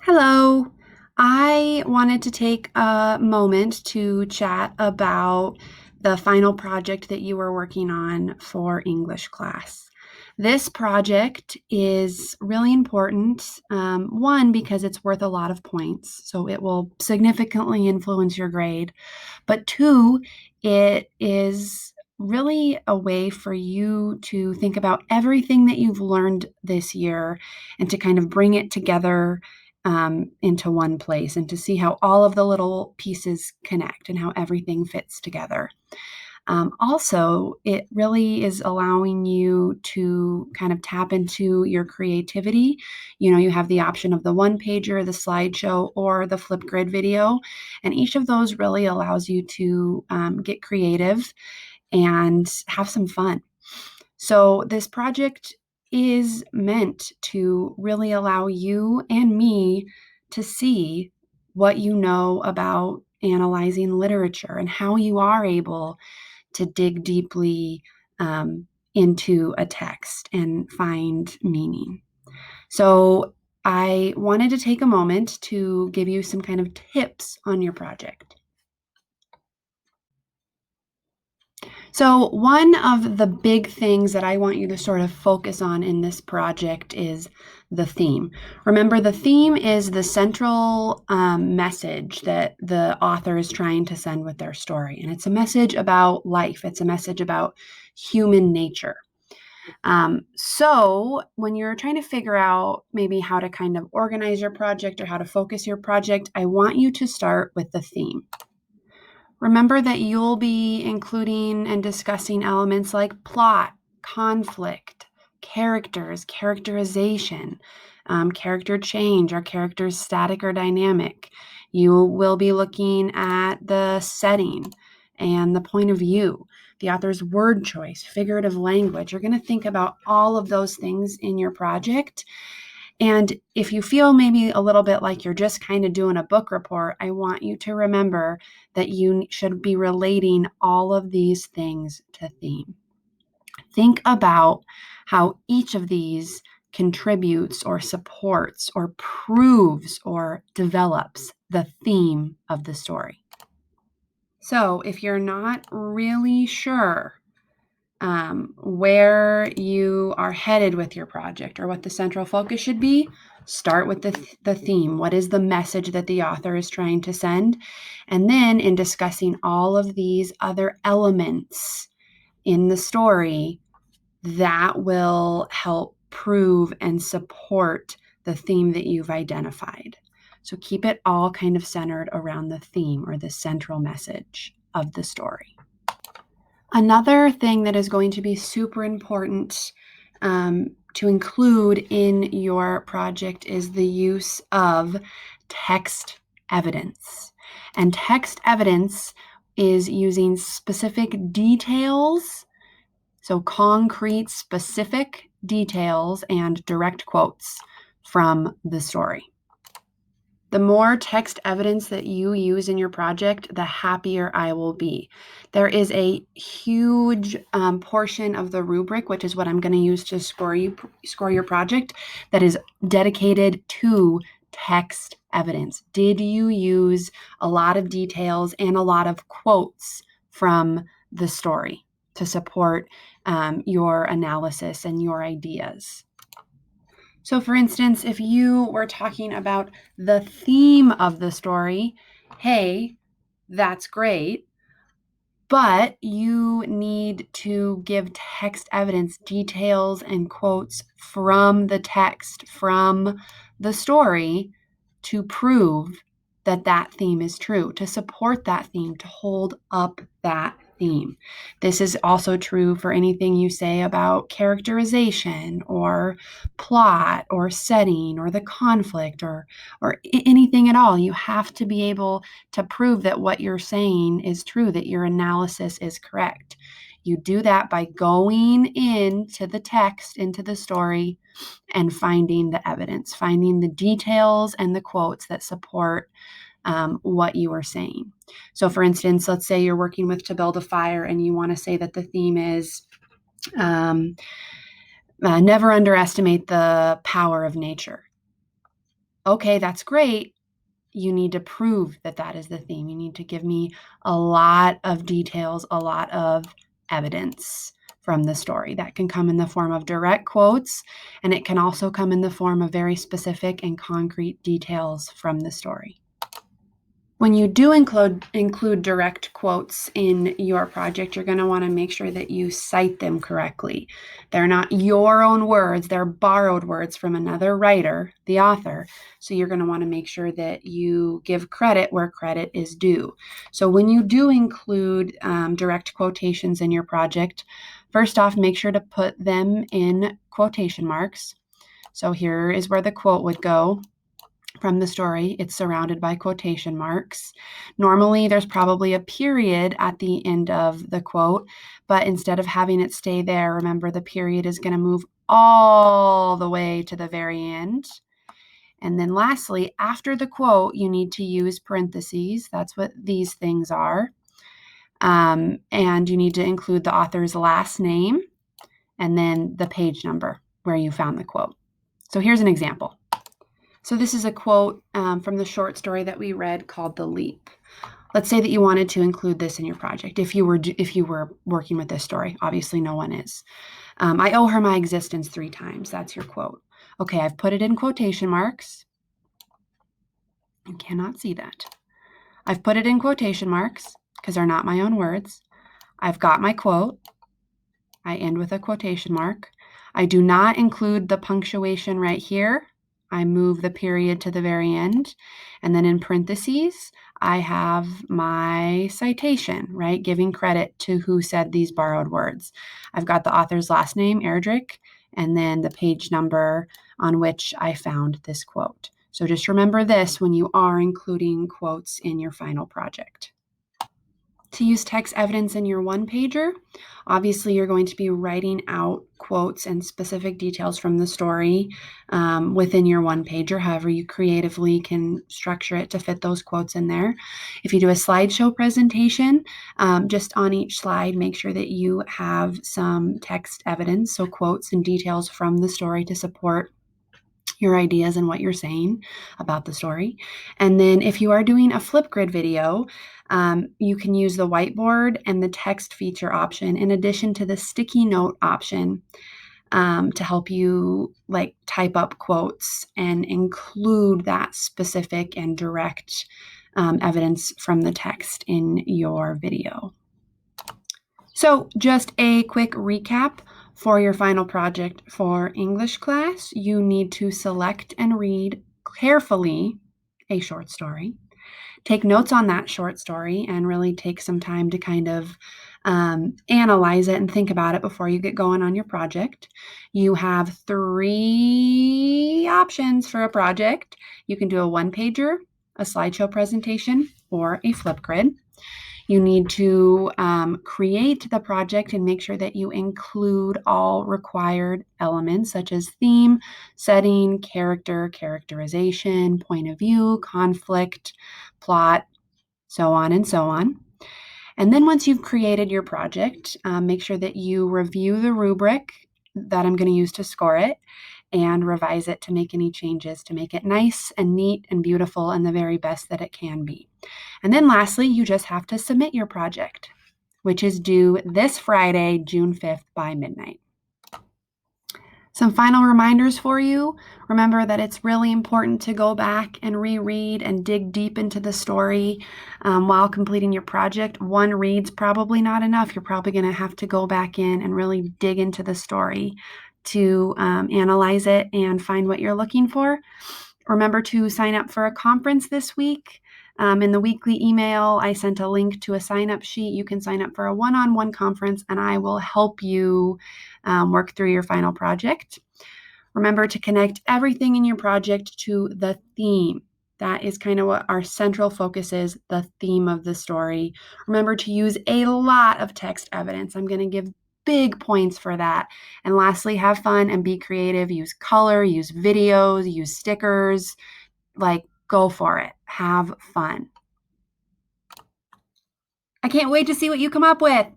Hello. I wanted to take a moment to chat about the final project that you were working on for English class. This project is really important, one, because it's worth a lot of points, so it will significantly influence your grade, but two, it is really a way for you to think about everything that you've learned this year and to kind of bring it together into one place and to see how all of the little pieces connect and how everything fits together. Also, it really is allowing you to kind of tap into your creativity. You have the option of the one pager, the slideshow, or the Flipgrid video. And each of those really allows you to get creative and have some fun. So, this project is meant to really allow you and me to see what you know about analyzing literature and how you are able to dig deeply into a text and find meaning. So, I wanted to take a moment to give you some kind of tips on your project. So, one of the big things that I want you to sort of focus on in this project is the theme. Remember, the theme is the central message that the author is trying to send with their story. And it's a message about life, it's a message about human nature. So, when you're trying to figure out maybe how to kind of organize your project or how to focus your project, I want you to start with the theme. Remember that you'll be including and discussing elements like plot, conflict, characters, characterization, character change, are characters static or dynamic? You will be looking at the setting and the point of view, the author's word choice, figurative language. You're going to think about all of those things in your project. And if you feel maybe a little bit like you're just kind of doing a book report, I want you to remember that you should be relating all of these things to theme. Think about how each of these contributes or supports or proves or develops the theme of the story. So if you're not really sure where you are headed with your project or what the central focus should be, start with the theme. What is the message that the author is trying to send? And then in discussing all of these other elements in the story, that will help prove and support the theme that you've identified. So keep it all kind of centered around the theme or the central message of the story. Another thing that is going to be super important to include in your project is the use of text evidence. And text evidence is using specific details, so concrete, specific details and direct quotes from the story. The more text evidence that you use in your project, the happier I will be. There is a huge portion of the rubric, which is what I'm going to use to score your project, that is dedicated to text evidence. Did you use a lot of details and a lot of quotes from the story to support your analysis and your ideas? So, for instance, if you were talking about the theme of the story, hey, that's great, but you need to give text evidence, details, and quotes from the text, from the story to prove that that theme is true, to support that theme, to hold up that theme. This is also true for anything you say about characterization or plot or setting or the conflict or anything at all. You have to be able to prove that what you're saying is true, that your analysis is correct. You do that by going into the text, into the story, and finding the evidence, finding the details and the quotes that support what you are saying. So, for instance, let's say you're working with To Build a Fire and you want to say that the theme is never underestimate the power of nature. Okay, that's great. You need to prove that that is the theme. You need to give me a lot of details, a lot of evidence from the story. That can come in the form of direct quotes, and it can also come in the form of very specific and concrete details from the story. When you do include direct quotes in your project, you're going to want to make sure that you cite them correctly. They're not your own words, they're borrowed words from another writer, the author. So you're going to want to make sure that you give credit where credit is due. So when you do include direct quotations in your project, first off, make sure to put them in quotation marks. So here is where the quote would go. From the story, it's surrounded by quotation marks. Normally, there's probably a period at the end of the quote, but instead of having it stay there, remember the period is going to move all the way to the very end. And then lastly, after the quote, you need to use parentheses. That's what these things are. And you need to include the author's last name and then the page number where you found the quote. So here's an example. So this is a quote from the short story that we read called The Leap. Let's say that you wanted to include this in your project. If you were working with this story, obviously no one is. I owe her my existence 3 times. That's your quote. Okay, I've put it in quotation marks. You cannot see that. I've put it in quotation marks because they're not my own words. I've got my quote. I end with a quotation mark. I do not include the punctuation right here. I move the period to the very end. And then in parentheses, I have my citation, right? Giving credit to who said these borrowed words. I've got the author's last name, Erdrich, and then the page number on which I found this quote. So just remember this when you are including quotes in your final project. To use text evidence in your one-pager, obviously you're going to be writing out quotes and specific details from the story within your one-pager. However, you creatively can structure it to fit those quotes in there. If you do a slideshow presentation, just on each slide, make sure that you have some text evidence, so quotes and details from the story to support your ideas and what you're saying about the story. And then if you are doing a Flipgrid video, you can use the whiteboard and the text feature option in addition to the sticky note option to help you like type up quotes and include that specific and direct evidence from the text in your video. So just a quick recap. For your final project for English class, you need to select and read carefully a short story. Take notes on that short story and really take some time to kind of analyze it and think about it before you get going on your project. You have 3 options for a project. You can do a one-pager, a slideshow presentation, or a Flipgrid. You need to create the project and make sure that you include all required elements such as theme, setting, character, characterization, point of view, conflict, plot, so on and so on. And then once you've created your project, make sure that you review the rubric that I'm going to use to score it and revise it to make any changes to make it nice and neat and beautiful and the very best that it can be. And then lastly, you just have to submit your project, which is due this Friday, June 5th by midnight. Some final reminders for you. Remember that it's really important to go back and reread and dig deep into the story while completing your project. One read's probably not enough. You're probably going to have to go back in and really dig into the story to analyze it and find what you're looking for. Remember to sign up for a conference this week. In the weekly email, I sent a link to a sign-up sheet. You can sign up for a one-on-one conference, and I will help you work through your final project. Remember to connect everything in your project to the theme. That is kind of what our central focus is, the theme of the story. Remember to use a lot of text evidence. I'm going to give big points for that. And lastly, have fun and be creative. Use color, use videos, use stickers. Like, go for it. Have fun. I can't wait to see what you come up with.